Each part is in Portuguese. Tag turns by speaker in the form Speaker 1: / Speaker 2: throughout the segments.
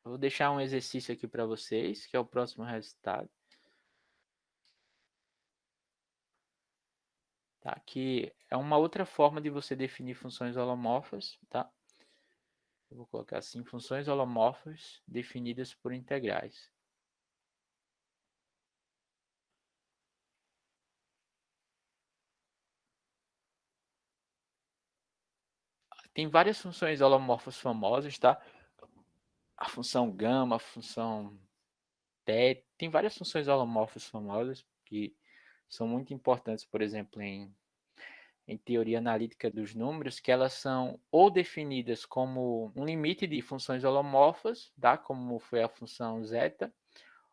Speaker 1: Eu vou deixar um exercício aqui para vocês, que é o próximo resultado. Tá? Que é uma outra forma de você definir funções holomorfas, tá? Eu vou colocar assim, funções holomorfas definidas por integrais. Tem várias funções holomorfas famosas, tá? A função gama, a função θ, tem várias funções holomorfas famosas que são muito importantes, por exemplo, em teoria analítica dos números, que elas são ou definidas como um limite de funções holomorfas, tá? Como foi a função zeta,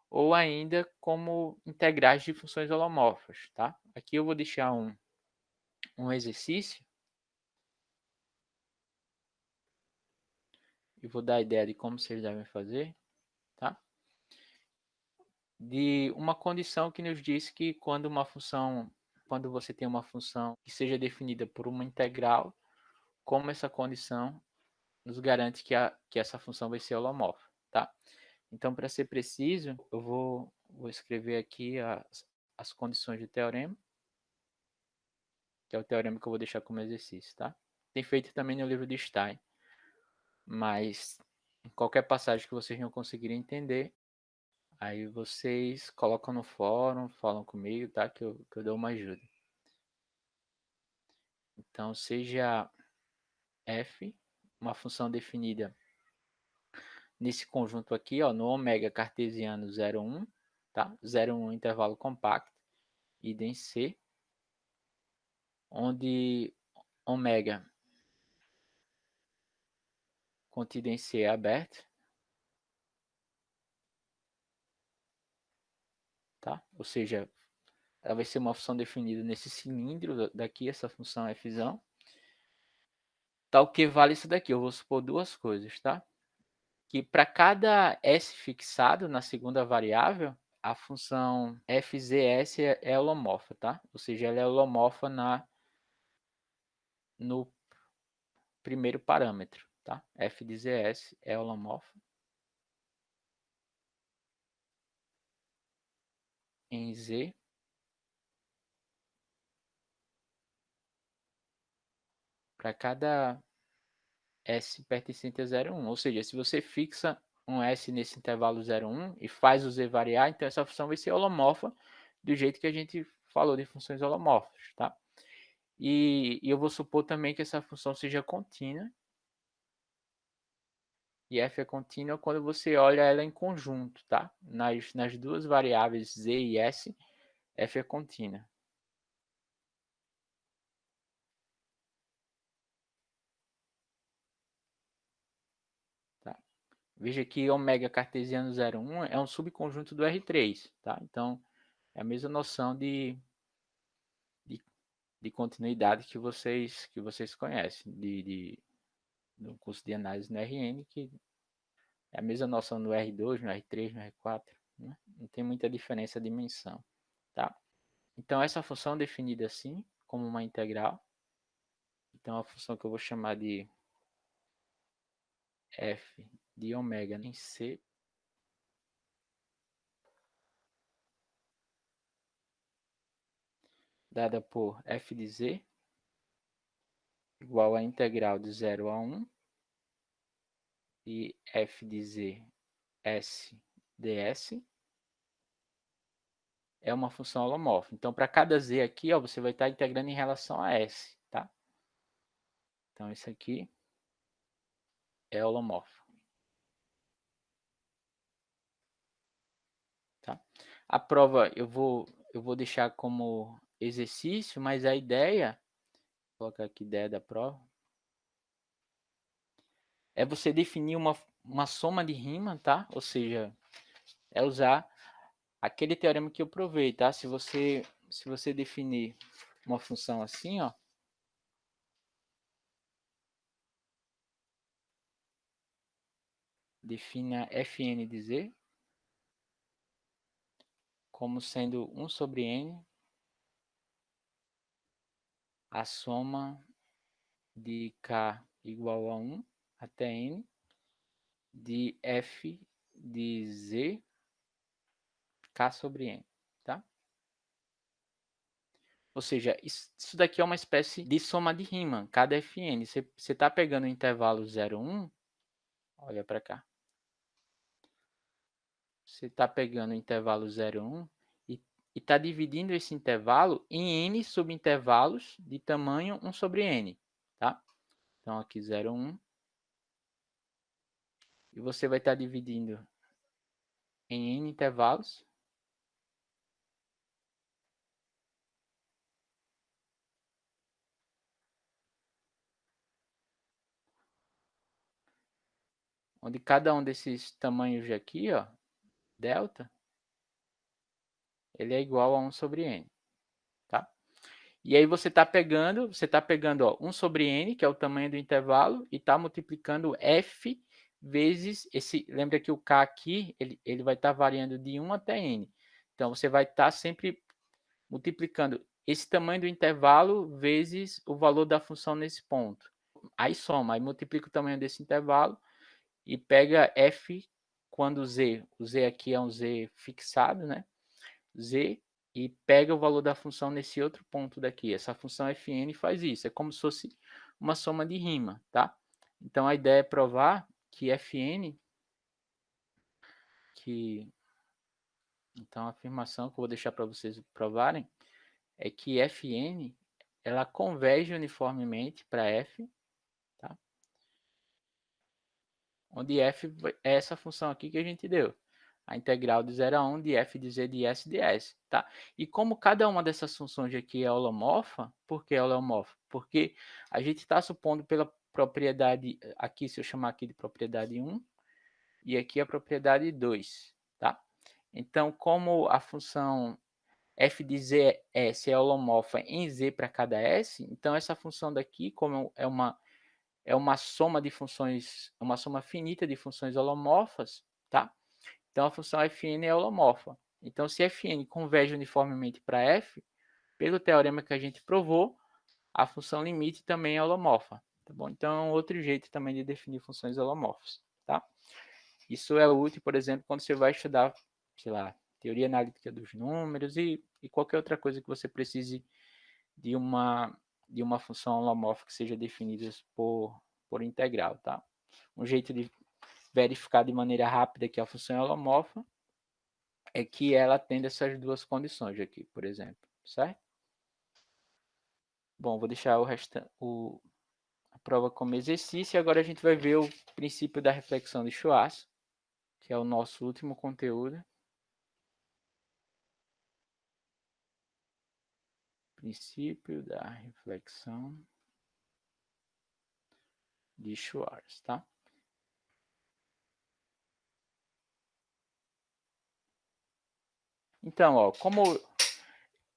Speaker 1: ou ainda como integrais de funções holomorfas, tá? Aqui eu vou deixar um exercício e vou dar a ideia de como vocês devem fazer, tá? De uma condição que nos diz que quando você tem uma função que seja definida por uma integral, como essa condição nos garante que essa função vai ser holomorfa, tá? Então, para ser preciso, eu vou escrever aqui as condições do teorema, que é o teorema que eu vou deixar como exercício, tá? Tem feito também no livro de Stein, mas em qualquer passagem que vocês não conseguirem entender, aí vocês colocam no fórum, falam comigo, tá? Que eu dou uma ajuda. Então, seja f uma função definida nesse conjunto aqui, ó, no ômega cartesiano 0,1, tá? 0,1 intervalo compacto, idem C, onde ômega contido em C é aberto, tá? Ou seja, ela vai ser uma função definida nesse cilindro daqui, essa função f. Tal que vale isso daqui, eu vou supor duas coisas, tá? Que para cada s fixado na segunda variável, a função fzs é holomorfa, tá? Ou seja, ela é holomorfa no primeiro parâmetro, tá? F de zs é holomorfa em z para cada s pertencente a 0,1. Ou seja, se você fixa um s nesse intervalo 0,1 e faz o z variar, então essa função vai ser holomorfa do jeito que a gente falou de funções holomorfas, tá? E eu vou supor também que essa função seja contínua. E f é contínua quando você olha ela em conjunto, tá? Nas duas variáveis z e s, f é contínua. Tá? Veja que ômega cartesiano 0,1 é um subconjunto do R3, tá? Então, é a mesma noção de, de continuidade que vocês conhecem no curso de análise no RN, que é a mesma noção no R2, no R3, no R4. Né? Não tem muita diferença a dimensão. Tá? Então, essa função é definida assim, como uma integral. Então, a função que eu vou chamar de f de ômega em c, dada por f de z, igual a integral de 0 a 1, e f de z s ds, é uma função holomorfa. Então, para cada z aqui, ó, você vai estar integrando em relação a s, tá? Então, isso aqui é holomorfo. Tá? A prova eu vou deixar como exercício, mas a ideia, vou colocar aqui a ideia da prova, é você definir uma soma de rima, tá? Ou seja, é usar aquele teorema que eu provei, tá? Se você definir uma função assim, ó, define a fn de z como sendo 1 sobre n a soma de k igual a 1 até n de f de z k sobre n, tá? Ou seja, isso daqui é uma espécie de soma de Riemann, cada Fn. Você está pegando o intervalo 0, 1, olha para cá. Você está pegando o intervalo 0, 1 e está dividindo esse intervalo em n subintervalos de tamanho 1 sobre n, tá? Então, aqui 0, 1. E você vai estar dividindo em n intervalos. Onde cada um desses tamanhos aqui, ó, delta, ele é igual a 1 sobre n, tá? E aí você está pegando ó, 1 sobre n, que é o tamanho do intervalo, e está multiplicando f vezes esse. Lembra que o k aqui ele vai estar variando de 1 até n. Então você vai estar sempre multiplicando esse tamanho do intervalo vezes o valor da função nesse ponto. Aí soma, aí multiplica o tamanho desse intervalo e pega f quando o z aqui é um z fixado, né? Z, e pega o valor da função nesse outro ponto daqui. Essa função fn faz isso. É como se fosse uma soma de Riemann, tá? Então a ideia é provar que fn, então a afirmação que eu vou deixar para vocês provarem é que fn ela converge uniformemente para f, tá? Onde f é essa função aqui que a gente deu. A integral de 0 a 1 de f de z de s de s, tá? E como cada uma dessas funções aqui é holomorfa, por que é holomorfa? Porque a gente está supondo pela propriedade, aqui se eu chamar aqui de propriedade 1, e aqui a propriedade 2, tá? Então, como a função f de z s é holomorfa em z para cada s, então essa função daqui, como é uma soma de funções, uma soma finita de funções holomorfas, tá? Então a função fn é holomorfa. Então se fn converge uniformemente para f, pelo teorema que a gente provou, a função limite também é holomorfa, tá bom? Então é um outro jeito também de definir funções holomorfas, tá? Isso é útil, por exemplo, quando você vai estudar, sei lá, teoria analítica dos números e qualquer outra coisa que você precise de uma função holomorfa que seja definida por integral, tá? Um jeito de verificar de maneira rápida que a função é holomorfa é que ela atende essas duas condições aqui, por exemplo, certo? Bom, vou deixar a prova como exercício e agora a gente vai ver o princípio da reflexão de Schwarz, que é o nosso último conteúdo. Princípio da reflexão de Schwarz, tá? Então, ó, como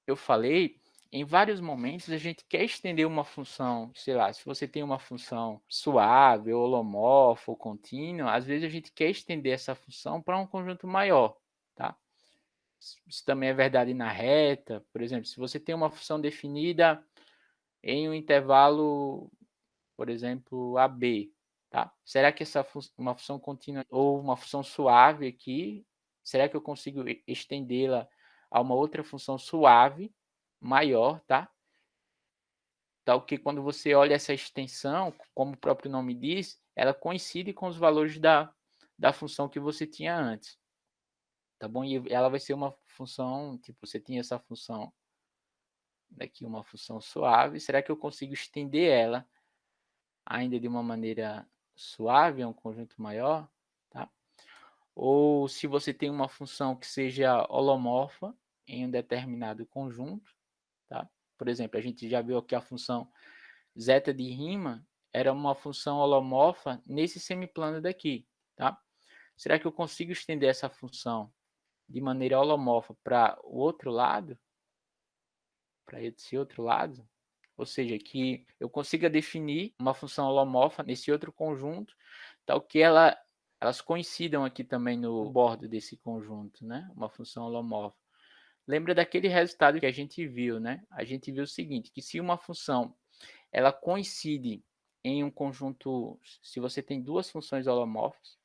Speaker 1: eu falei, em vários momentos a gente quer estender uma função, sei lá, se você tem uma função suave, holomorfa ou contínua, às vezes a gente quer estender essa função para um conjunto maior, tá? Isso também é verdade na reta, por exemplo, se você tem uma função definida em um intervalo, por exemplo, AB, tá? Será que uma função contínua ou uma função suave aqui, será que eu consigo estendê-la a uma outra função suave maior, tá? Tal que quando você olha essa extensão, como o próprio nome diz, ela coincide com os valores da função que você tinha antes, tá bom? E ela vai ser uma função, tipo, você tinha essa função daqui, uma função suave, será que eu consigo estender ela ainda de uma maneira suave a um conjunto maior, tá? Ou se você tem uma função que seja holomorfa em um determinado conjunto, tá? Por exemplo, a gente já viu aqui a função zeta de Riemann era uma função holomorfa nesse semiplano daqui, tá? Será que eu consigo estender essa função de maneira holomorfa para o outro lado? Para esse outro lado? Ou seja, que eu consiga definir uma função holomorfa nesse outro conjunto, tal que elas coincidam aqui também no bordo desse conjunto, né? Uma função holomorfa. Lembra daquele resultado que a gente viu, né? A gente viu o seguinte, que se uma função ela coincide em um conjunto, se você tem duas funções holomorfas,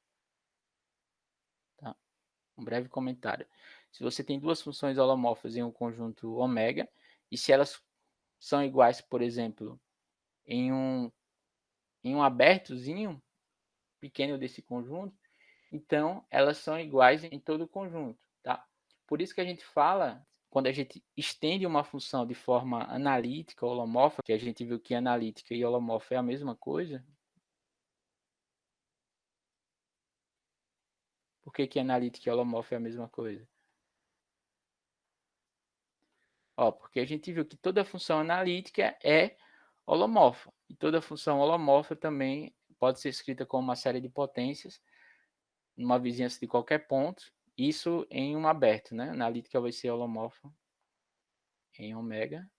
Speaker 1: Um breve comentário. Se você tem duas funções holomorfas em um conjunto ômega, e se elas são iguais, por exemplo, em um abertozinho pequeno desse conjunto, então elas são iguais em todo o conjunto, tá? Por isso que a gente fala, quando a gente estende uma função de forma analítica ou holomorfa, que a gente viu que analítica e holomorfa é a mesma coisa. Por que analítica e holomorfa é a mesma coisa? Ó, porque a gente viu que toda função analítica é holomorfa. E toda função holomorfa também pode ser escrita como uma série de potências numa vizinhança de qualquer ponto. Isso em um aberto, né? Analítica vai ser holomorfa em ômega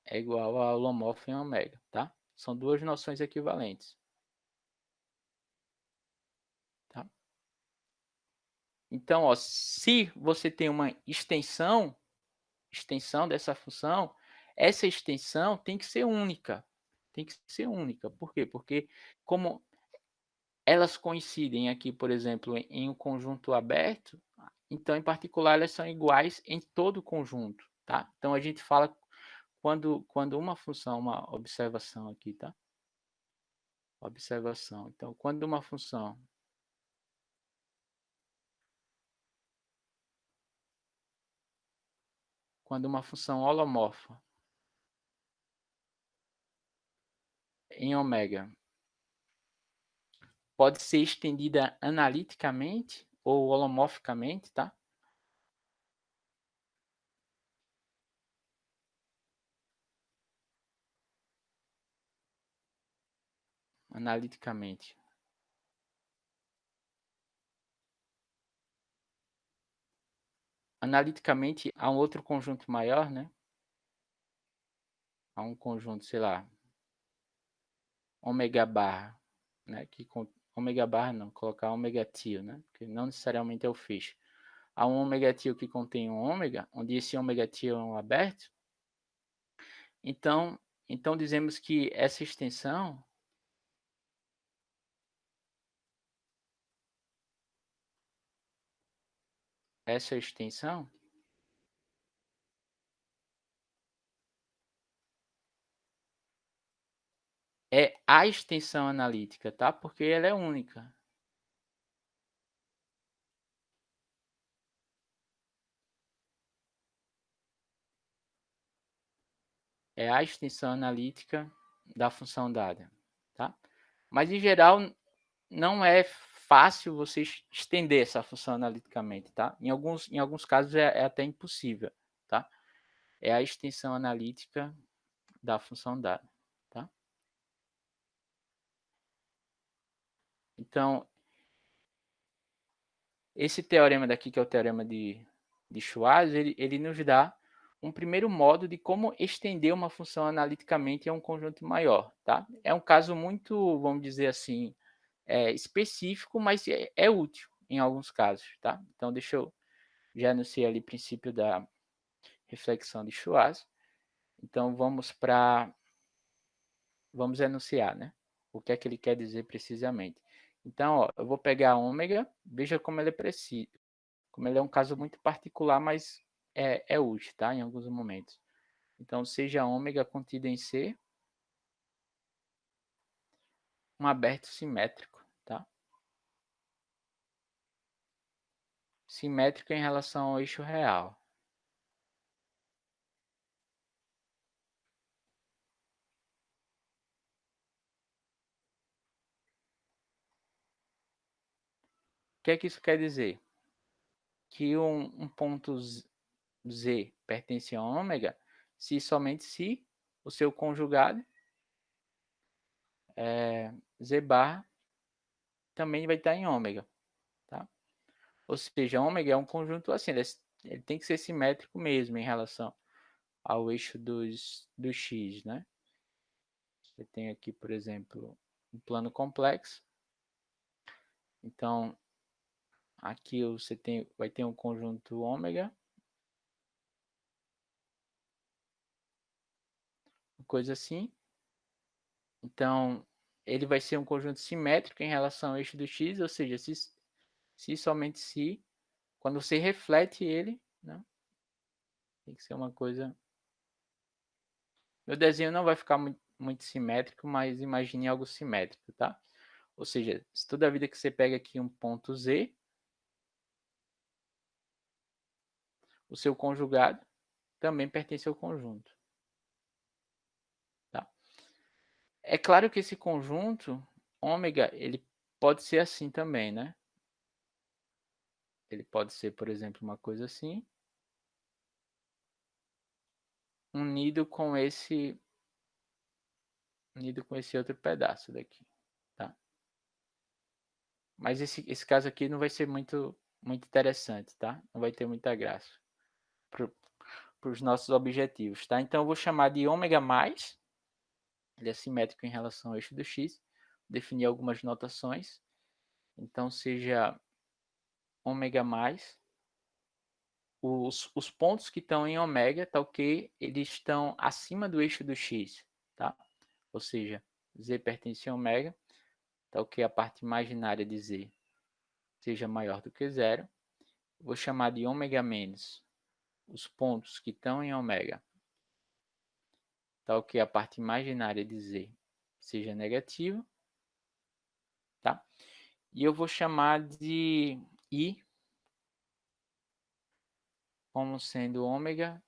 Speaker 1: é igual a holomorfa em ômega, tá? São duas noções equivalentes, tá? Então, ó, se você tem uma extensão dessa função, essa extensão tem que ser única. Tem que ser única. Por quê? Porque como elas coincidem aqui, por exemplo, em um conjunto aberto, então, em particular, elas são iguais em todo o conjunto, tá? Então, a gente fala quando uma função, uma observação aqui, tá? Observação. Então, quando uma função holomorfa em ômega pode ser estendida analiticamente ou holomorficamente, tá? Analiticamente. Analiticamente, há um outro conjunto maior, né? Há um conjunto, sei lá, ômega barra, né? Ômega barra não, colocar ômega tio, né? Porque não necessariamente é o feixe. Há um ômega tio que contém um ômega, onde esse ômega tio é um aberto. Então, dizemos que essa extensão é a extensão analítica, tá? Porque ela é única. É a extensão analítica da função dada, tá? Mas em geral não é fácil você estender essa função analiticamente, tá? Em alguns casos é até impossível, tá? É a extensão analítica da função dada, tá? Então, esse teorema daqui, que é o teorema de Schwarz, ele nos dá um primeiro modo de como estender uma função analiticamente a um conjunto maior, tá? É um caso muito, vamos dizer assim, específico, mas é útil em alguns casos, tá? Então, deixa eu já anunciei ali o princípio da reflexão de Schwarz. Então, vamos enunciar, né? O que é que ele quer dizer precisamente. Então, ó, eu vou pegar ômega, veja como ele é preciso, como ele é um caso muito particular, mas é útil, tá? Em alguns momentos. Então, seja ômega contida em C, um aberto simétrico, tá? Simétrico em relação ao eixo real. O que é que isso quer dizer? Que um ponto Z pertence a ômega se somente se o seu conjugado Z barra também vai estar em ômega, tá? Ou seja, ômega é um conjunto assim, ele tem que ser simétrico mesmo em relação ao eixo dos x, né? Você tem aqui, por exemplo, um plano complexo. Então, aqui vai ter um conjunto ômega, coisa assim. Então, ele vai ser um conjunto simétrico em relação ao eixo do x, ou seja, se somente se, quando você reflete ele, né? Tem que ser uma coisa... Meu desenho não vai ficar muito simétrico, mas imagine algo simétrico, tá? Ou seja, se toda vida que você pega aqui um ponto Z, o seu conjugado também pertence ao conjunto. Tá? É claro que esse conjunto, ômega, ele pode ser assim também, né? Ele pode ser, por exemplo, uma coisa assim, unido com esse outro pedaço daqui, tá? Mas esse caso aqui não vai ser muito interessante, tá? Não vai ter muita graça para os nossos objetivos, tá? Então eu vou chamar de ômega mais, ele é simétrico em relação ao eixo do x, definir algumas notações, então seja ômega mais, os pontos que estão em ômega, tá ok? Eles estão acima do eixo do x, tá? Ou seja, z pertence a ômega, tá ok? A parte imaginária de z seja maior do que zero. Vou chamar de ômega menos os pontos que estão em ômega, tá ok? A parte imaginária de z seja negativa, tá? E eu vou chamar de I como sendo ômega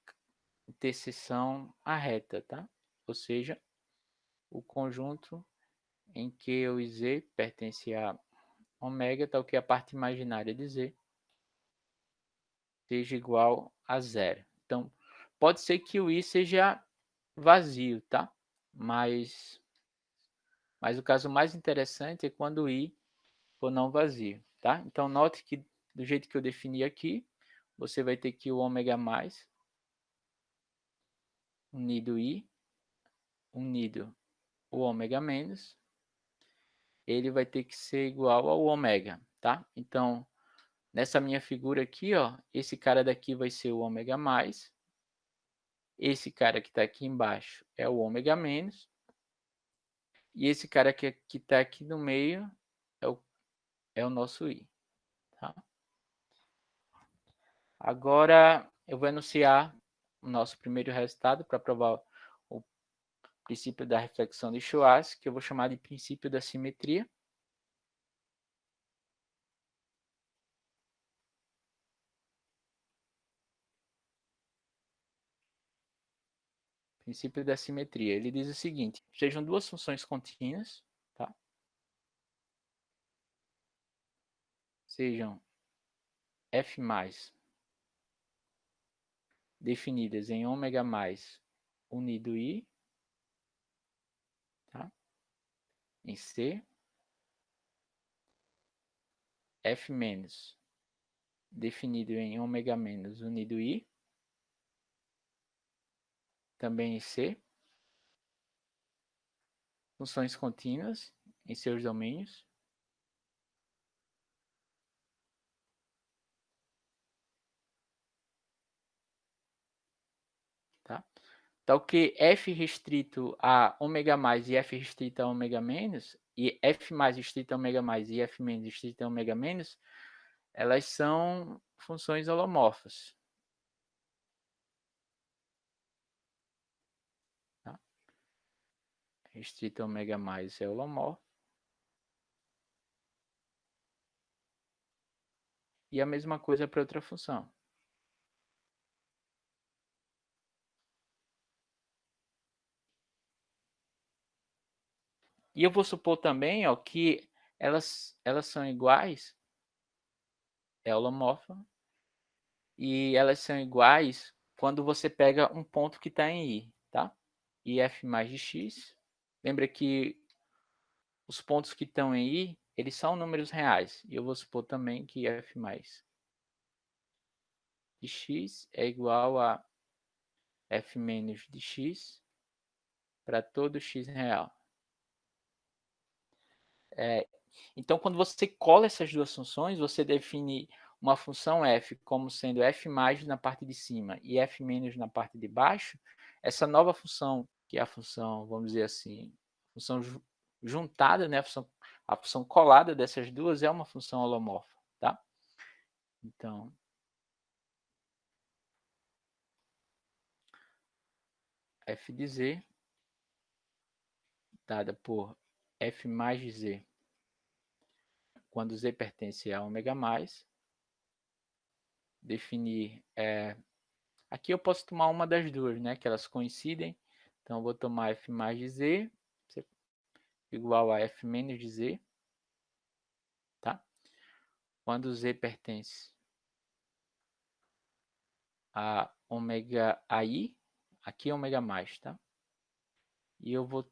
Speaker 1: interseção a reta, tá? Ou seja, o conjunto em que o z pertence a ômega, tá ok? A parte imaginária de z seja igual a zero. Então, pode ser que o I seja vazio, tá? Mas o caso mais interessante é quando o I for não vazio, tá? Então, note que do jeito que eu defini aqui, você vai ter que o ômega mais unido I unido o ômega menos, ele vai ter que ser igual ao ômega, tá? Então, nessa minha figura aqui, ó, esse cara daqui vai ser o ômega mais, esse cara que está aqui embaixo é o ômega menos, e esse cara que está aqui no meio é o nosso I, tá? Agora, eu vou anunciar o nosso primeiro resultado para provar o princípio da reflexão de Schwarz, que eu vou chamar de princípio da simetria. Princípio da simetria. Ele diz o seguinte: sejam duas funções contínuas, tá? Sejam f mais definidas em ômega mais unido i, tá? Em C, f menos definido em ômega menos unido i, também em C, funções contínuas em seus domínios, tá? Tal que f restrito a ômega mais e f restrito a ômega menos, e f mais restrito a ômega mais e f menos restrito a ômega menos, elas são funções holomorfas. Tá? Restrito a ômega mais é holomorfo. E a mesma coisa para outra função. E eu vou supor também, ó, que elas são iguais, é holomorfa, e elas são iguais quando você pega um ponto que está em I, tá? E f mais de x. Lembra que os pontos que estão em I, eles são números reais. E eu vou supor também que f mais de x é igual a f menos de x para todo x real. Então, quando você cola essas duas funções, você define uma função f como sendo f mais na parte de cima e f menos na parte de baixo. Essa nova função, que é a função, vamos dizer assim, função juntada, né, a função colada dessas duas é uma função holomorfa, tá? Então, f de z dada por f mais de z, quando z pertence a ômega mais, definir, aqui eu posso tomar uma das duas, né, que elas coincidem, então eu vou tomar f mais de z igual a f menos de z, tá? Quando z pertence a ômega ai, aqui é ômega mais, tá? E eu vou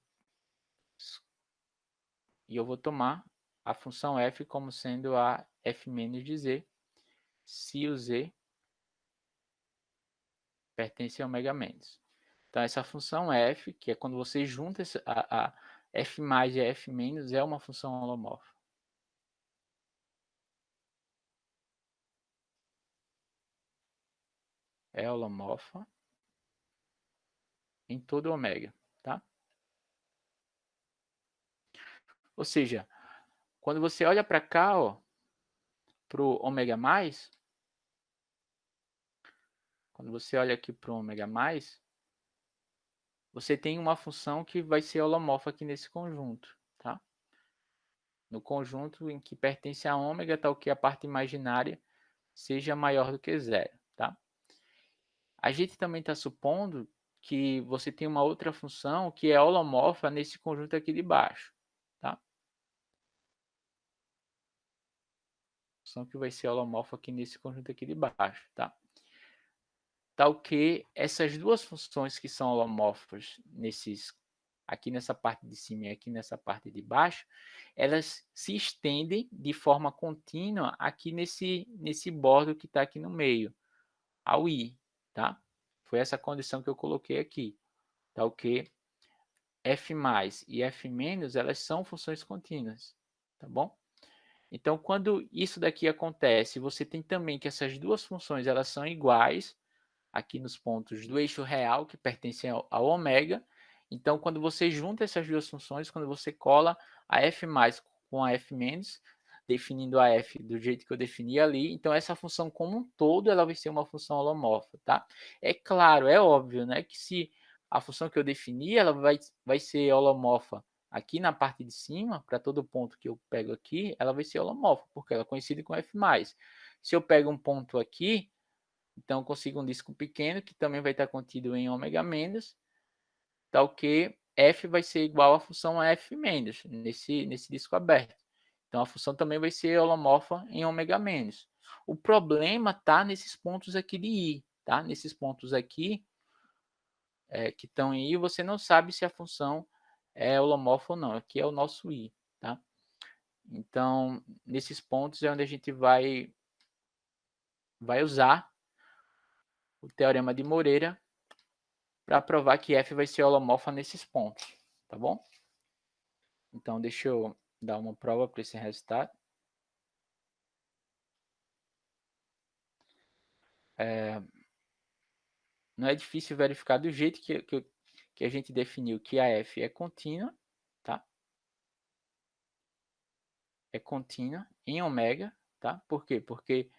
Speaker 1: tomar a função f como sendo a f menos de z, se o z pertence a ômega menos. Então, essa função f, que é quando você junta a f mais e a f menos, é uma função holomorfa. É holomorfa em todo ômega, tá? Ou seja, quando você olha para cá, ó, para o ômega mais, quando você olha aqui para o ômega mais, você tem uma função que vai ser holomorfa aqui nesse conjunto, tá? No conjunto em que pertence a ômega, tal que a parte imaginária seja maior do que zero, tá? A gente também está supondo que você tem uma outra função que é holomorfa nesse conjunto aqui de baixo, tá? Função que vai ser holomorfa aqui nesse conjunto aqui de baixo, tá? Tal que essas duas funções que são holomorfas aqui nessa parte de cima e aqui nessa parte de baixo, elas se estendem de forma contínua aqui nesse bordo que está aqui no meio, ao i, tá? Foi essa condição que eu coloquei aqui, tal que f mais e f menos, elas são funções contínuas, tá bom? Então, quando isso daqui acontece, você tem também que essas duas funções elas são iguais aqui nos pontos do eixo real, que pertencem ao ômega. Então, quando você junta essas duas funções, quando você cola a f mais com a f menos, definindo a f do jeito que eu defini ali, então essa função como um todo, ela vai ser uma função holomorfa, tá? É claro, é óbvio, né, que se a função que eu defini, ela vai ser holomorfa aqui na parte de cima, para todo ponto que eu pego aqui, ela vai ser holomorfa, porque ela coincide com f mais. Se eu pego um ponto aqui, então, eu consigo um disco pequeno, que também vai estar contido em ômega menos, tal que f vai ser igual à função f menos, nesse disco aberto. Então, a função também vai ser holomorfa em ômega menos. O problema está nesses pontos aqui de i, tá? Nesses pontos aqui, que estão em i, você não sabe se a função é holomorfa ou não. Aqui é o nosso i, tá? Então, nesses pontos é onde a gente vai usar o teorema de Moreira para provar que f vai ser holomorfa nesses pontos, tá bom? Então, deixa eu dar uma prova para esse resultado. Não é difícil verificar do jeito que a gente definiu que a f é contínua, tá? É contínua em ômega, tá? Por quê? Porque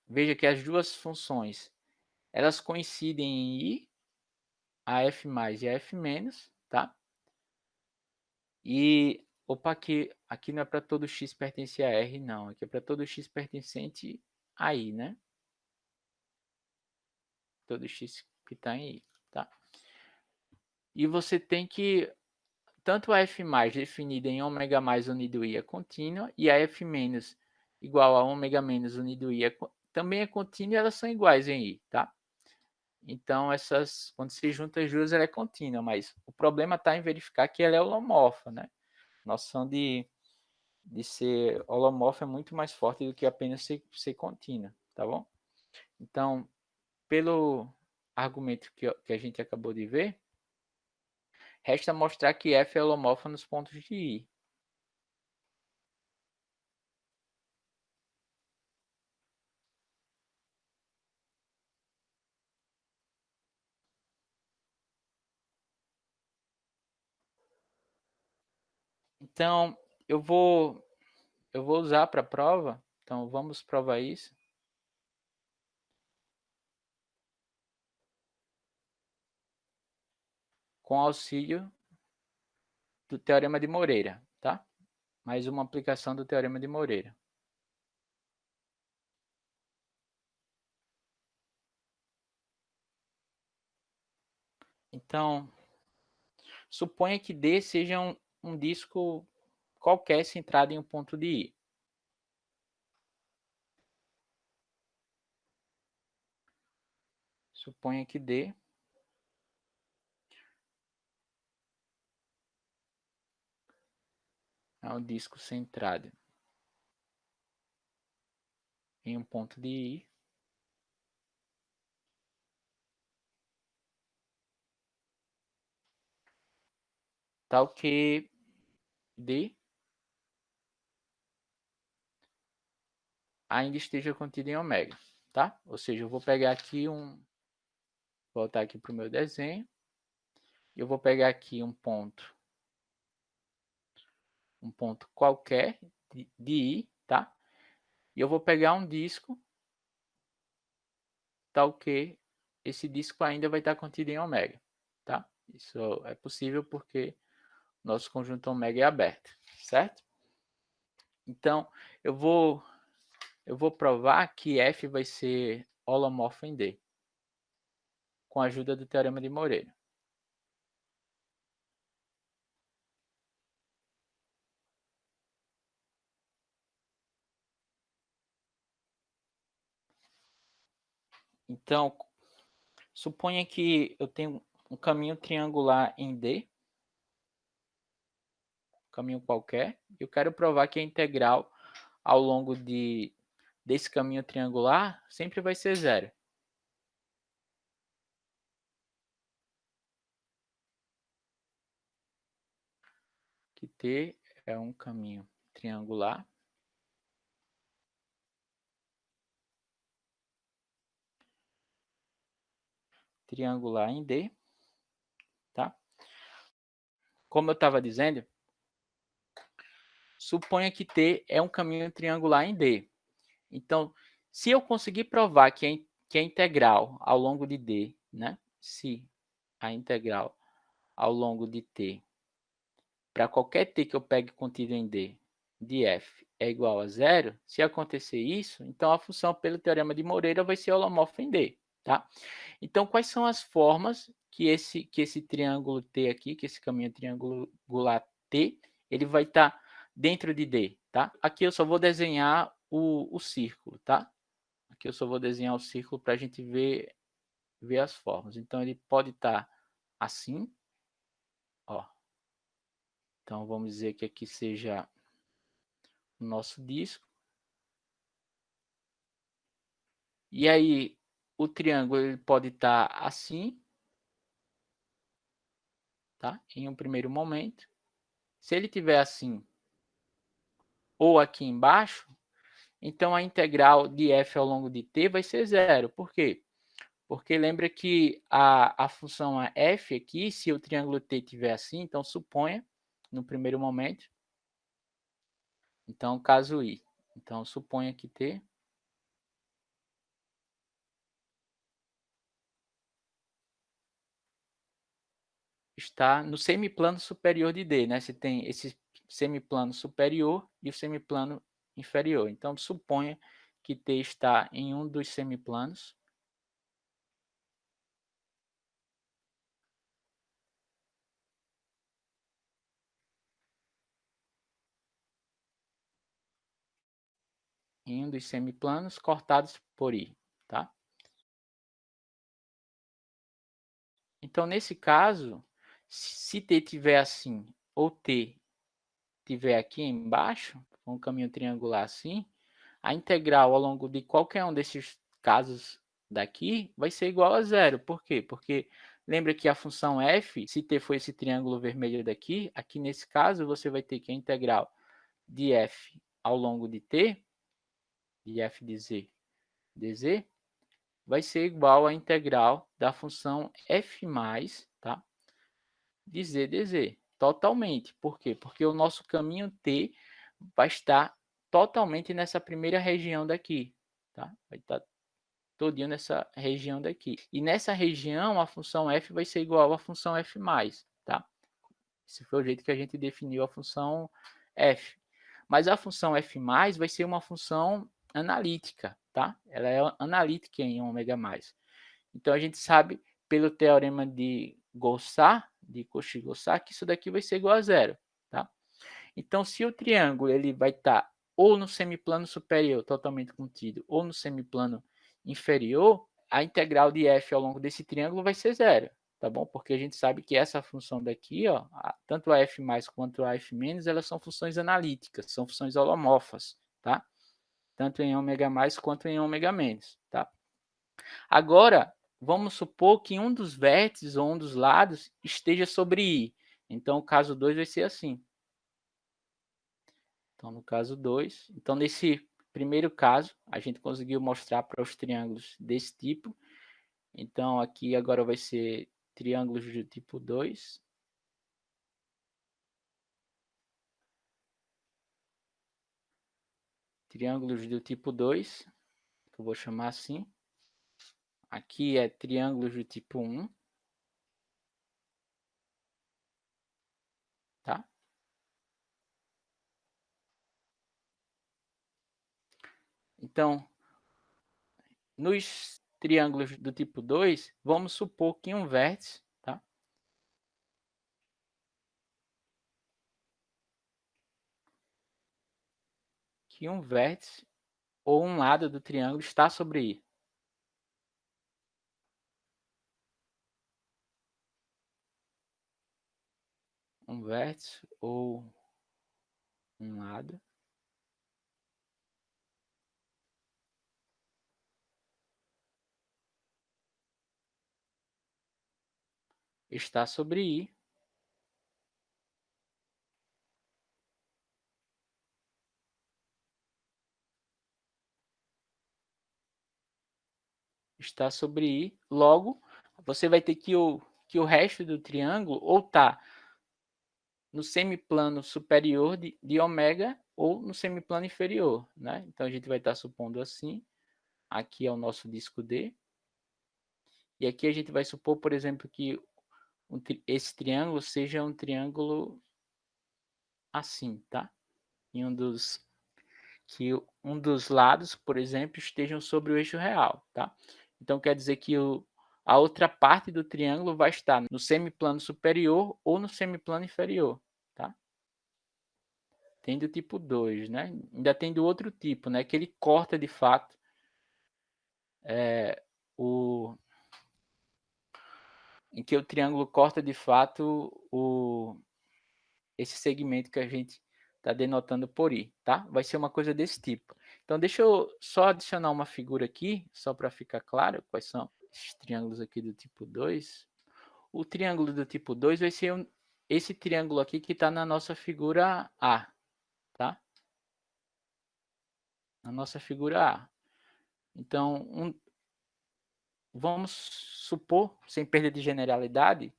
Speaker 1: veja que as duas funções, elas coincidem em i, a f mais e a f menos, tá? E, opa, aqui não é para todo x pertence a R, não. Aqui é para todo x pertencente a I, né? Todo x que está em I, tá? E você tem que, tanto a f mais definida em ômega mais unido i é contínua, e a f menos igual a ômega menos unido i também é contínua e elas são iguais em i, tá? Então, quando se junta as duas, ela é contínua, mas o problema está em verificar que ela é holomorfa, né? Noção de ser holomorfa é muito mais forte do que apenas ser contínua, tá bom? Então, pelo argumento que a gente acabou de ver, resta mostrar que f é holomorfa nos pontos de I. Então, eu vou usar para a prova Então, vamos provar isso com auxílio do Teorema de Moreira, tá? Mais uma aplicação do Teorema de Moreira. Então, suponha que D seja um disco qualquer centrado em um ponto de I. Suponha que D é um disco centrado em um ponto de I, tal que D ainda esteja contido em ômega, tá? Ou seja, eu vou pegar aqui voltar aqui para o meu desenho, eu vou pegar aqui um ponto qualquer de I, tá? E eu vou pegar um disco, tal que esse disco ainda vai estar contido em ômega, tá? Isso é possível porque nosso conjunto ômega é aberto, certo? Então, eu vou provar que F vai ser holomorfo em D, com a ajuda do Teorema de Moreira. Então, suponha que eu tenho um caminho triangular em D, caminho qualquer, e eu quero provar que a integral ao longo desse caminho triangular sempre vai ser zero. Que T é um caminho triangular em D, tá? Como eu estava dizendo, suponha que T é um caminho triangular em D. Então, se eu conseguir provar que a integral ao longo de D, né? Se a integral ao longo de T, para qualquer T que eu pegue contido em D, de F é igual a zero, se acontecer isso, então a função pelo Teorema de Moreira vai ser holomorfa em D, tá? Então, quais são as formas que esse triângulo T aqui, que esse caminho triangular T, ele vai estar dentro de D, tá? Aqui eu só vou desenhar o círculo, tá? Aqui eu só vou desenhar o círculo para a gente ver as formas. Então, ele pode estar assim, ó. Então, vamos dizer que aqui seja o nosso disco. E aí, o triângulo ele pode estar assim, tá? Em um primeiro momento. Se ele tiver assim, ou aqui embaixo, então a integral de f ao longo de t vai ser zero. Por quê? Porque lembra que a função f aqui, se o triângulo t tiver assim, então suponha, no primeiro momento, então caso i. Então suponha que t está no semiplano superior de D, né? Você tem esse semiplano superior e o semiplano inferior. Então, suponha que T está em um dos semiplanos. Em um dos semiplanos cortados por I, tá? Então, nesse caso, se T tiver assim, ou T tiver aqui embaixo, um caminho triangular assim, a integral ao longo de qualquer um desses casos daqui vai ser igual a zero. Por quê? Porque lembra que a função f, se t for esse triângulo vermelho daqui, aqui nesse caso você vai ter que a integral de f ao longo de t, de f de z, dz, vai ser igual à integral da função f mais, tá? De z dz, totalmente. Por quê? Porque o nosso caminho t vai estar totalmente nessa primeira região daqui, tá? Vai estar todinho nessa região daqui. E nessa região, a função f vai ser igual à função f+, tá? Esse foi o jeito que a gente definiu a função f. Mas a função f+, vai ser uma função analítica, tá? Ela é analítica em ômega+. Então, a gente sabe, pelo teorema de Gaussat, de Cauchy-Gaussat, que isso daqui vai ser igual a zero, tá? Então, se o triângulo ele vai estar ou no semiplano superior, totalmente contido, ou no semiplano inferior, a integral de f ao longo desse triângulo vai ser zero, tá bom? Porque a gente sabe que essa função daqui, ó, tanto a f mais quanto a f menos, elas são funções analíticas, são funções holomorfas, tá? Tanto em ômega mais quanto em ômega menos, tá? Agora, vamos supor que um dos vértices ou um dos lados esteja sobre I. Então, o caso 2 vai ser assim. Então, no caso 2, então nesse primeiro caso, a gente conseguiu mostrar para os triângulos desse tipo. Então, aqui agora vai ser triângulos do tipo 2. Triângulos do tipo 2, que eu vou chamar assim. Aqui é triângulos do tipo 1. Tá? Então, nos triângulos do tipo 2, vamos supor que um vértice, tá? Que um vértice ou um lado do triângulo está sobre I. Um vértice ou um lado está sobre I. Está sobre I. Logo, você vai ter que o resto do triângulo ou está no semiplano superior de ômega ou no semiplano inferior, né? Então, a gente vai estar supondo assim. Aqui é o nosso disco D. E aqui a gente vai supor, por exemplo, que esse triângulo seja um triângulo assim, tá? E que um dos lados, por exemplo, estejam sobre o eixo real, tá? Então quer dizer que a outra parte do triângulo vai estar no semiplano superior ou no semiplano inferior, tá? Tem do tipo 2, né? Ainda tem do outro tipo, né? Que ele corta de fato o em que o triângulo corta de fato esse segmento que a gente está denotando por I, tá? Vai ser uma coisa desse tipo. Então, deixa eu só adicionar uma figura aqui, só para ficar claro quais são esses triângulos aqui do tipo 2. O triângulo do tipo 2 vai ser esse triângulo aqui que está na nossa figura A, tá? Na nossa figura A. Então, vamos supor, sem perda de generalidade,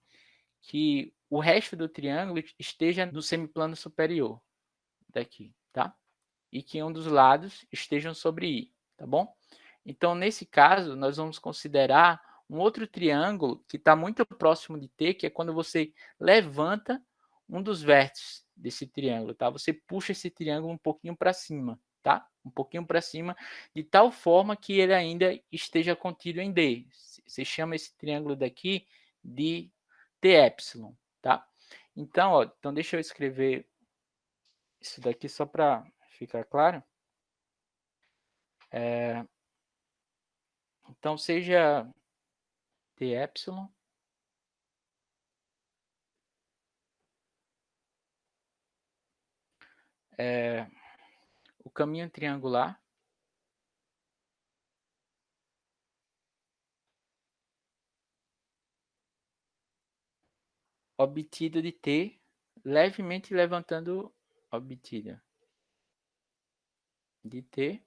Speaker 1: que o resto do triângulo esteja no semiplano superior daqui, tá? E que um dos lados estejam sobre I, tá bom? Então, nesse caso, nós vamos considerar um outro triângulo que está muito próximo de T, que é quando você levanta um dos vértices desse triângulo, tá? Você puxa esse triângulo um pouquinho para cima, tá? Um pouquinho para cima, de tal forma que ele ainda esteja contido em D. Você chama esse triângulo daqui de T-epsilon, tá? Então, ó, então deixa eu escrever isso daqui só para ficar claro. Então, seja T-epsilon o caminho triangular obtido de T levemente levantando obtida de T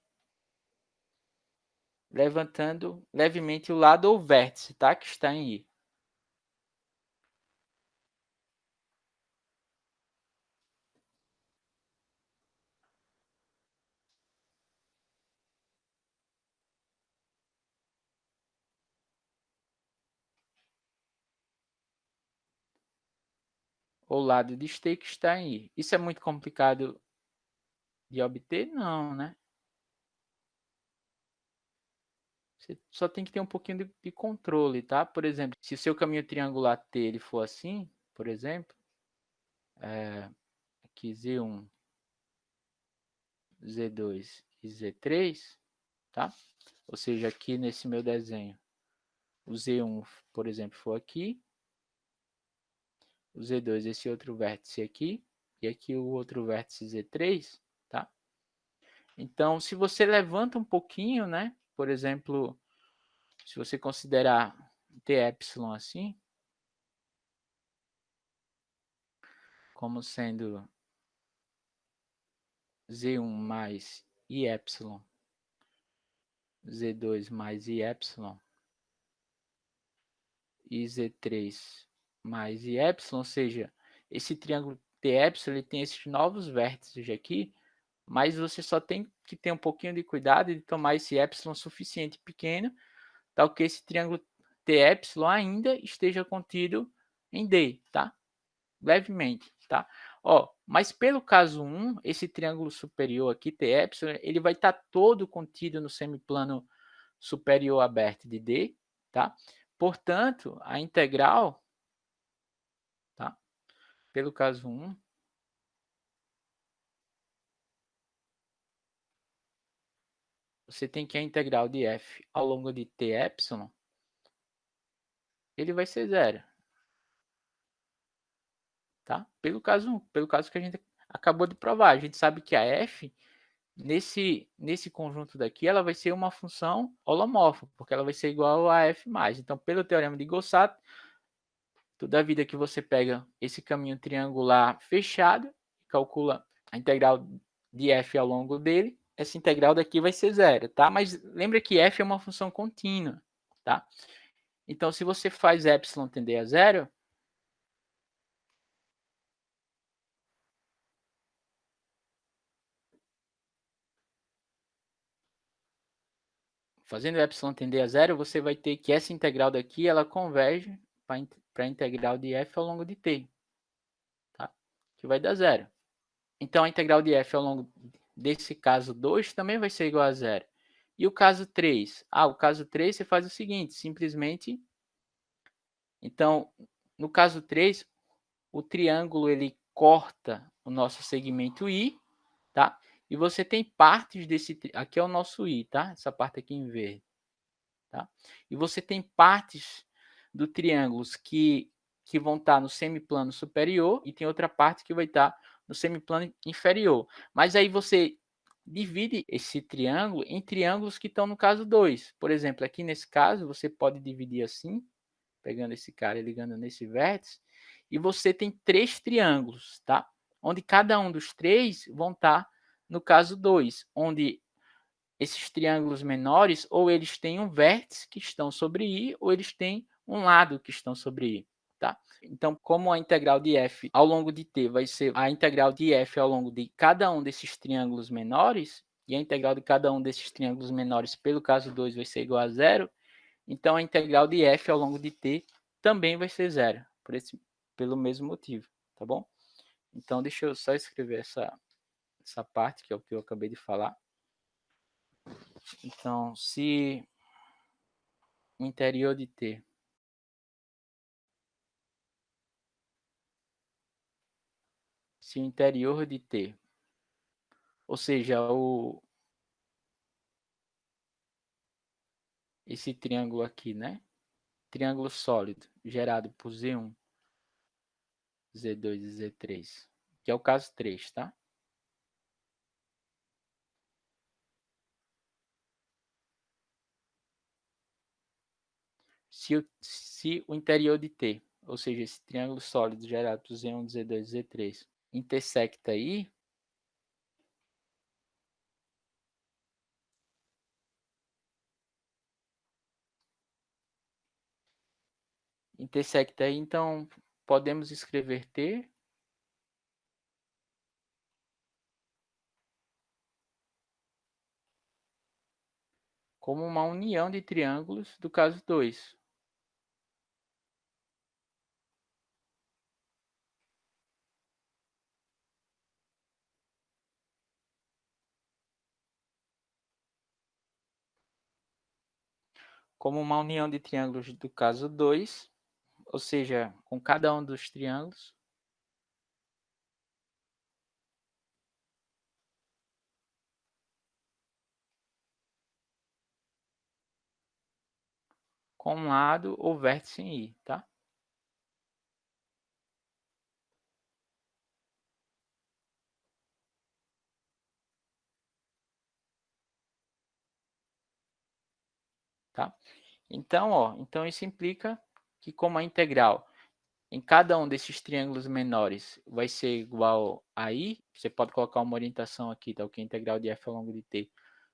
Speaker 1: levantando levemente o lado ou vértice, tá? Que está em I. o lado de t que está em I. Isso é muito complicado de obter? Não, né? Você só tem que ter um pouquinho de controle, tá? Por exemplo, se o seu caminho triangular T ele for assim, por exemplo, aqui Z1, Z2 e Z3, tá? Ou seja, aqui nesse meu desenho, o Z1, por exemplo, for aqui, o Z2 esse outro vértice aqui, e aqui o outro vértice Z3, tá? Então, se você levanta um pouquinho, né? Por exemplo, se você considerar T epsilon assim, como sendo Z1 mais I epsilon, Z2 mais I epsilon, e Z3 mais I epsilon, ou seja, esse triângulo T epsilon ele tem esses novos vértices aqui, mas você só tem que ter um pouquinho de cuidado de tomar esse epsilon suficiente pequeno, tal que esse triângulo T epsilon ainda esteja contido em D, tá? Levemente, tá? Ó, mas pelo caso 1, esse triângulo superior aqui, T epsilon, ele vai estar todo contido no semiplano superior aberto de D, tá? Portanto, a integral, tá? Pelo caso 1, você tem que a integral de f ao longo de T epsilon, ele vai ser zero, tá? Pelo caso 1, pelo caso que a gente acabou de provar, a gente sabe que a f nesse conjunto daqui, ela vai ser uma função holomorfa, porque ela vai ser igual a f mais. Então, pelo teorema de Gaussat, toda vida que você pega esse caminho triangular fechado, calcula a integral de f ao longo dele, essa integral daqui vai ser zero, tá? Mas lembra que f é uma função contínua, tá? Então, se você faz epsilon tender a zero, fazendo epsilon tender a zero, você vai ter que essa integral daqui, ela converge para a integral de f ao longo de t, tá? Que vai dar zero. Então, a integral de f ao longo desse caso 2 também vai ser igual a zero. E o caso 3? O caso 3 você faz o seguinte, simplesmente... Então, no caso 3, o triângulo ele corta o nosso segmento I, tá? E você tem partes desse... Aqui é o nosso I, tá? Essa parte aqui em verde, tá? E você tem partes do triângulo que vão estar no semiplano superior e tem outra parte que vai estar no semiplano inferior. Mas aí você divide esse triângulo em triângulos que estão no caso 2. Por exemplo, aqui nesse caso, você pode dividir assim, pegando esse cara e ligando nesse vértice, e você tem 3 triângulos, tá? Onde cada um dos 3 vão estar no caso 2, onde esses triângulos menores, ou eles têm um vértice que estão sobre I, ou eles têm um lado que estão sobre I, tá? Então, como a integral de f ao longo de t vai ser a integral de f ao longo de cada um desses triângulos menores, e a integral de cada um desses triângulos menores, pelo caso 2, vai ser igual a zero, então a integral de f ao longo de t também vai ser zero, pelo mesmo motivo, tá bom? Então, deixa eu só escrever essa parte, que é o que eu acabei de falar. Então, se o interior de T se o interior de T, ou seja, esse triângulo aqui, né? Triângulo sólido gerado por Z1, Z2 e Z3, que é o caso 3, tá? Se o interior de T, ou seja, esse triângulo sólido gerado por Z1, Z2 e Z3, intersecta aí, então podemos escrever T como uma união de triângulos do caso 2. como uma união de triângulos do caso 2, ou seja, com cada um dos triângulos com um lado ou vértice em I, tá? Tá? Então, então isso implica que como a integral em cada um desses triângulos menores vai ser igual a I, você pode colocar uma orientação aqui, tá? O que a integral de f ao longo de t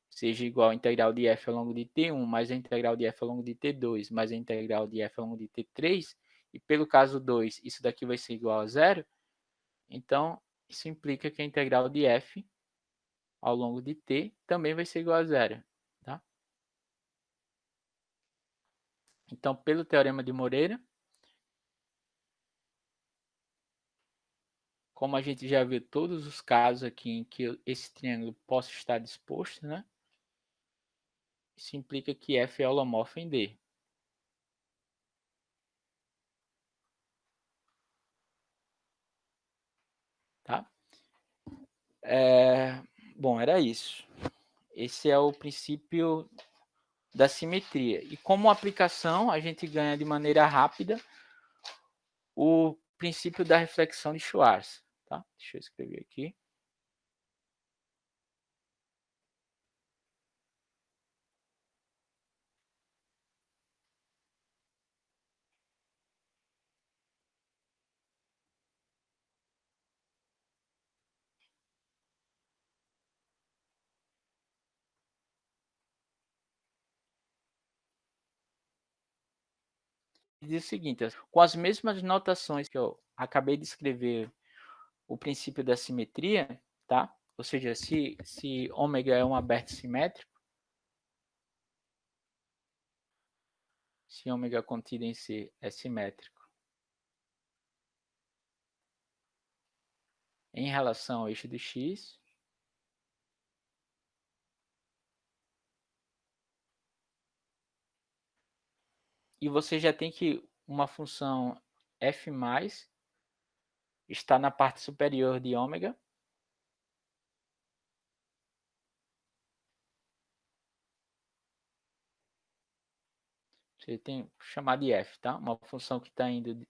Speaker 1: seja igual a integral de f ao longo de t1 mais a integral de f ao longo de t2 mais a integral de f ao longo de t3, e pelo caso 2, isso daqui vai ser igual a zero, então isso implica que a integral de f ao longo de t também vai ser igual a zero, tá? Então, pelo teorema de Moreira, como a gente já viu todos os casos aqui em que esse triângulo possa estar disposto, né? Isso implica que F é holomorfo em D. Tá? Bom, era isso. Esse é o princípio da simetria. E como aplicação, a gente ganha de maneira rápida o princípio da reflexão de Schwarz. Tá? Deixa eu escrever aqui. Diz o seguinte, com as mesmas notações que eu acabei de escrever o princípio da simetria, tá? Ou seja, se ômega é um aberto simétrico, se ômega contido em C é simétrico em relação ao eixo de x, e você já tem que uma função f mais está na parte superior de ômega, você tem que chamar de f, tá? Uma função que está indo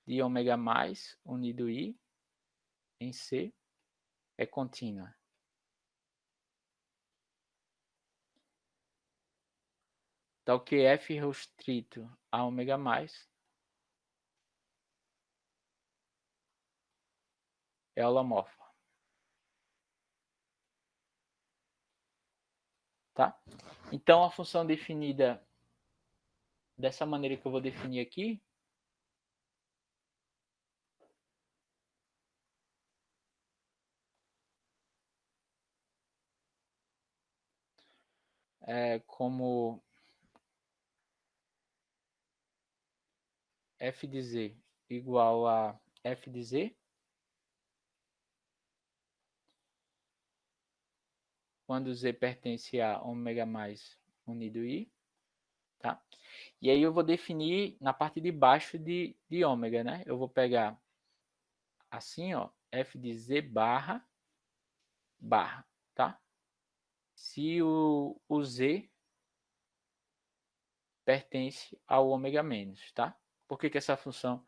Speaker 1: de ômega mais unido i em C é contínua. Tal que f restrito a ômega mais é holomorfa. Tá? Então, a função definida dessa maneira que eu vou definir aqui é como f de z igual a f de z, quando z pertence a ômega mais unido i, tá? E aí eu vou definir na parte de baixo de ômega, né? Eu vou pegar assim, ó, f de z barra, tá? Se o z pertence ao ômega menos, tá? Por que essa função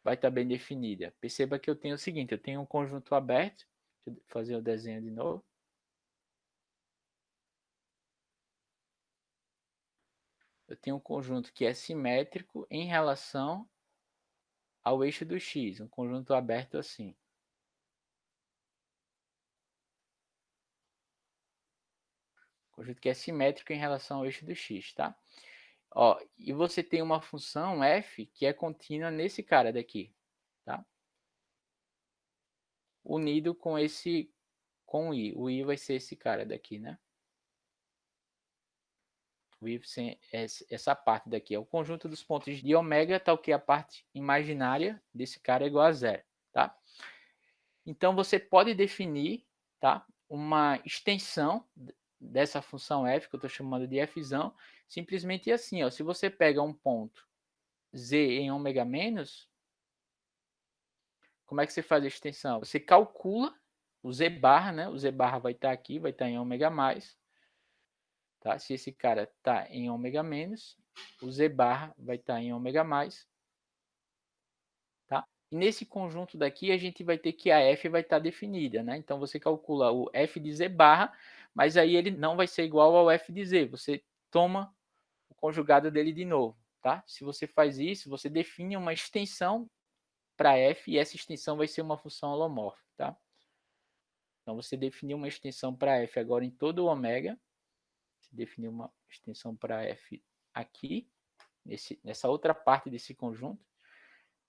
Speaker 1: vai estar bem definida? Perceba que eu tenho o seguinte, eu tenho um conjunto aberto, deixa eu fazer o desenho de novo. Eu tenho um conjunto que é simétrico em relação ao eixo do x, um conjunto aberto assim. Conjunto que é simétrico em relação ao eixo do x, tá? Ó, e você tem uma função f que é contínua nesse cara daqui, tá? Unido com o i. O i vai ser esse cara daqui, né? O i sem essa parte daqui é o conjunto dos pontos de ômega, tal que a parte imaginária desse cara é igual a zero, tá? Então você pode definir, tá? Uma extensão dessa função f, que eu estou chamando de fzão, simplesmente assim, ó, se você pega um ponto z em ômega menos, como é que você faz a extensão? Você calcula o z barra, né? O z barra vai estar aqui, vai estar em ômega mais, tá? Se esse cara está em ômega menos, o z barra vai estar em ômega mais, tá? E nesse conjunto daqui, a gente vai ter que a f vai estar definida, né? Então, você calcula o f de z barra, mas aí ele não vai ser igual ao f de z. Você toma o conjugado dele de novo, tá? Se você faz isso, você define uma extensão para f e essa extensão vai ser uma função holomórfica, tá? Então, você definiu uma extensão para f agora em todo o ômega. Você definiu uma extensão para f aqui, nessa outra parte desse conjunto.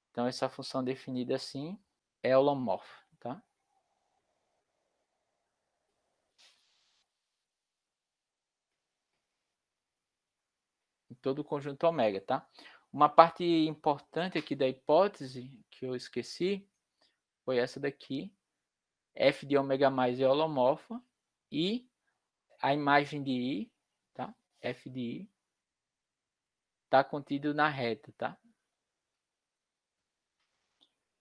Speaker 1: Então, essa função definida assim é holomórfica, tá? Em todo o conjunto ômega, tá? Uma parte importante aqui da hipótese que eu esqueci foi essa daqui. F de ômega mais é holomorfa e a imagem de I, tá? F de I está contido na reta, tá?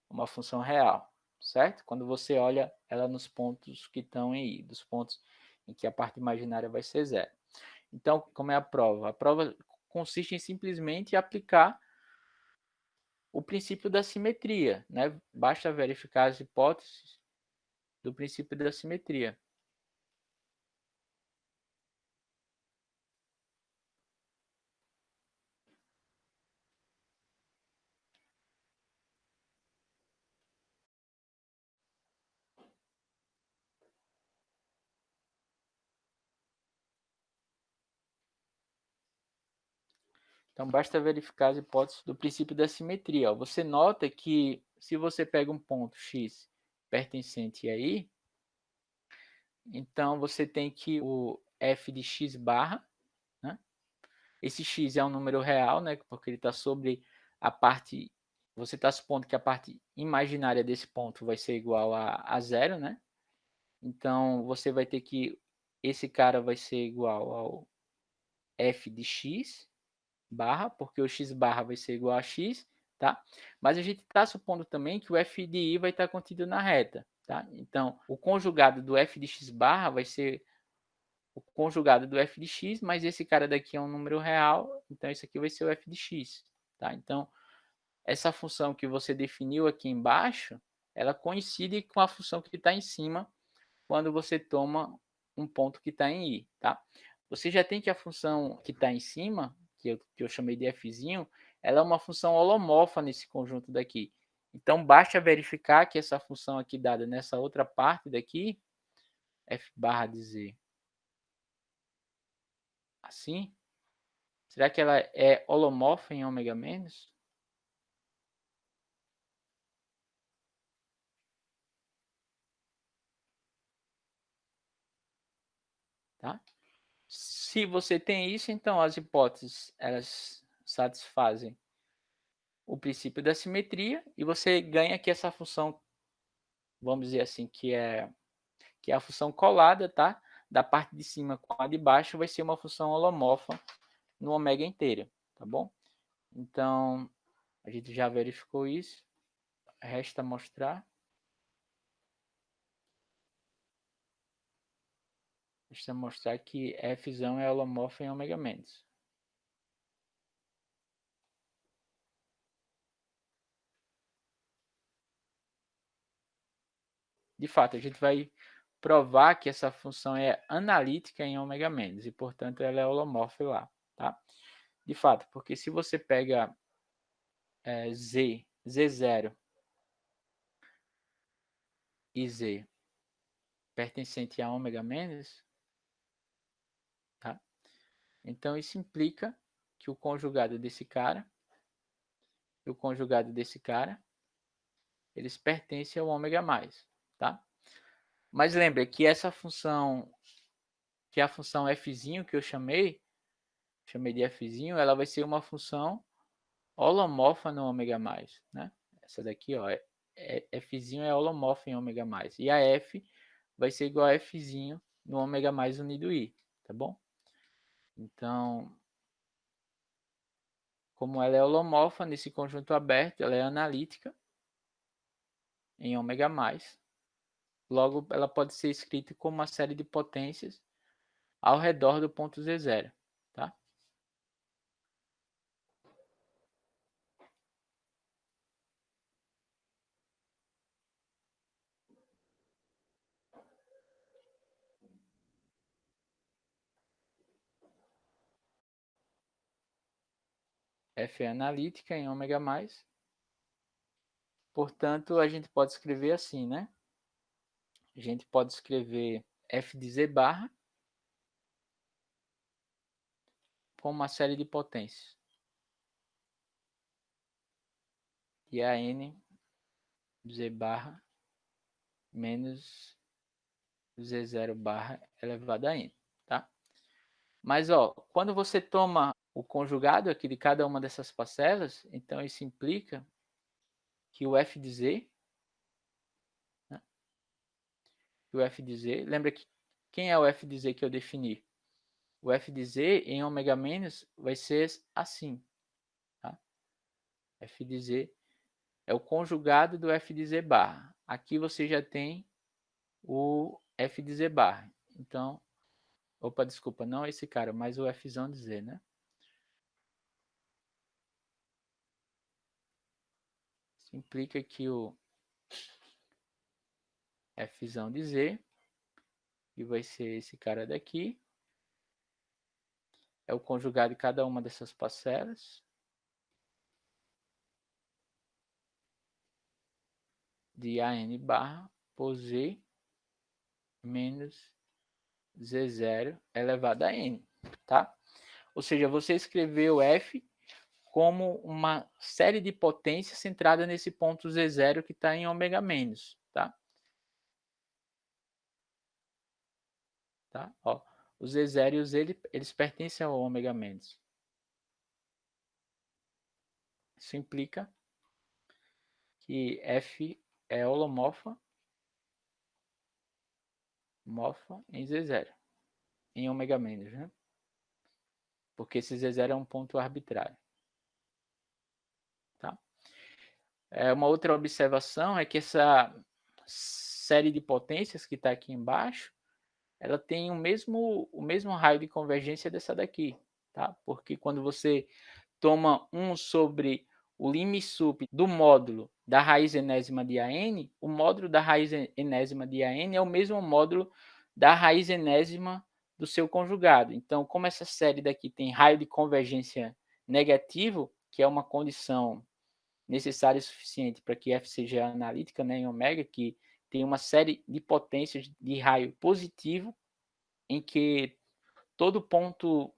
Speaker 1: Uma função real, certo? Quando você olha ela nos pontos que estão em I, dos pontos em que a parte imaginária vai ser zero. Então, como é a prova? A prova consiste em simplesmente aplicar o princípio da simetria, né? Basta verificar as hipóteses do princípio da simetria. Então, basta verificar as hipóteses do princípio da simetria. Ó. Você nota que se você pega um ponto x pertencente a I, então você tem que o f de x barra, né? Esse x é um número real, né? Porque ele está sobre a parte... Você está supondo que a parte imaginária desse ponto vai ser igual a zero, né? Então, você vai ter que... Esse cara vai ser igual ao f de x barra, porque o x barra vai ser igual a x, tá? Mas a gente está supondo também que o f de i vai estar contido na reta, tá? Então, o conjugado do f de x barra vai ser o conjugado do f de x, mas esse cara daqui é um número real, então isso aqui vai ser o f de x, tá? Então, essa função que você definiu aqui embaixo, ela coincide com a função que está em cima quando você toma um ponto que está em i, tá? Você já tem que a função que está em cima, que eu chamei de fzinho, ela é uma função holomorfa nesse conjunto daqui. Então, basta verificar que essa função aqui dada nessa outra parte daqui, f barra de z, assim, será que ela é holomorfa em ômega menos? Tá? Se você tem isso, então as hipóteses elas satisfazem o princípio da simetria e você ganha aqui essa função, vamos dizer assim, que é a função colada, tá? Da parte de cima com a de baixo vai ser uma função holomorfa no ômega inteiro, tá bom? Então, a gente já verificou isso. Resta mostrar. Resta mostrar que f é holomorfa em ômega menos. De fato, a gente vai provar que essa função é analítica em ômega menos e, portanto, ela é holomorfa lá, tá? De fato, porque se você pega z0 e z pertencente a ômega menos, tá? Então, isso implica que o conjugado desse cara e o conjugado desse cara, eles pertencem ao ômega mais, tá? Mas lembra que essa função, que é a função fzinho que eu chamei de fzinho, ela vai ser uma função holomorfa no ômega mais, né? Essa daqui, ó, fzinho é holomorfa em ômega mais. E a f vai ser igual a fzinho no ômega mais unido i. tá bom? Então, como ela é holomorfa nesse conjunto aberto, ela é analítica em ômega mais. Logo, ela pode ser escrita como uma série de potências ao redor do ponto Z0, tá? F é analítica em ômega mais. Portanto, a gente pode escrever assim, né? A gente pode escrever F de Z barra com uma série de potências. E a N Z barra menos Z0 barra elevado a N, tá? Mas, ó, quando você toma o conjugado aqui de cada uma dessas parcelas, então isso implica que o F de Z, né? O F de Z, lembra que quem é o F de Z que eu defini? O F de Z em ômega menos vai ser assim, tá? F de Z é o conjugado do F de Z barra. Aqui você já tem o F de Z barra. Então, opa, desculpa, não esse cara, mas o Fzão de Z, né? Isso implica que o Fzão de Z, que vai ser esse cara daqui, é o conjugado de cada uma dessas parcelas de AN barra por Z menos Z0 elevado a N, tá? Ou seja, você escreveu F como uma série de potências centrada nesse ponto Z0 que está em ômega menos, tá? Tá? Ó, os Z0 e os Z, eles pertencem ao ômega menos. Isso implica que F é holomorfa em Z0, em ômega menos, né? Porque esse Z0 é um ponto arbitrário. Tá? Uma outra observação é que essa série de potências que está aqui embaixo, ela tem o mesmo raio de convergência dessa daqui. Tá? Porque quando você toma 1 sobre o lim_sup do módulo da raiz enésima de AN, o módulo da raiz enésima de AN é o mesmo módulo da raiz enésima do seu conjugado. Então, como essa série daqui tem raio de convergência negativo, que é uma condição necessária e suficiente para que F seja analítica, né, em ômega, que tem uma série de potências de raio positivo, em que todo ponto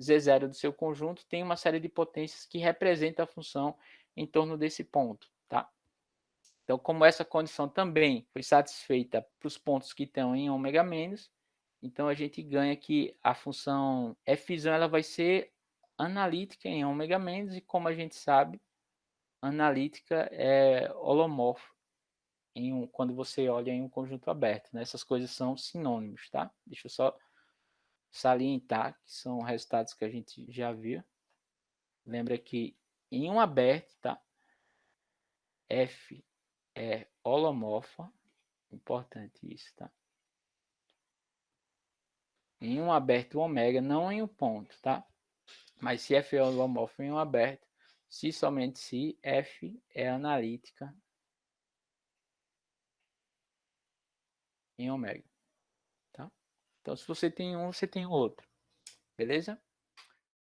Speaker 1: Z0 do seu conjunto tem uma série de potências que representa a função em torno desse ponto, tá? Então, como essa condição também foi satisfeita para os pontos que estão em ômega menos, então a gente ganha que a função f ela vai ser analítica em ômega menos, e como a gente sabe, analítica é holomorfo quando você olha em um conjunto aberto, né? Essas coisas são sinônimos, tá? Deixa eu só salientar que são resultados que a gente já viu. Lembra que em um aberto, tá? F é holomorfa, importante isso, tá? Em um aberto ômega, não em um ponto, tá? Mas se F é holomorfa em um aberto, se somente se F é analítica em ômega, tá? Então, se você tem um, você tem outro, beleza?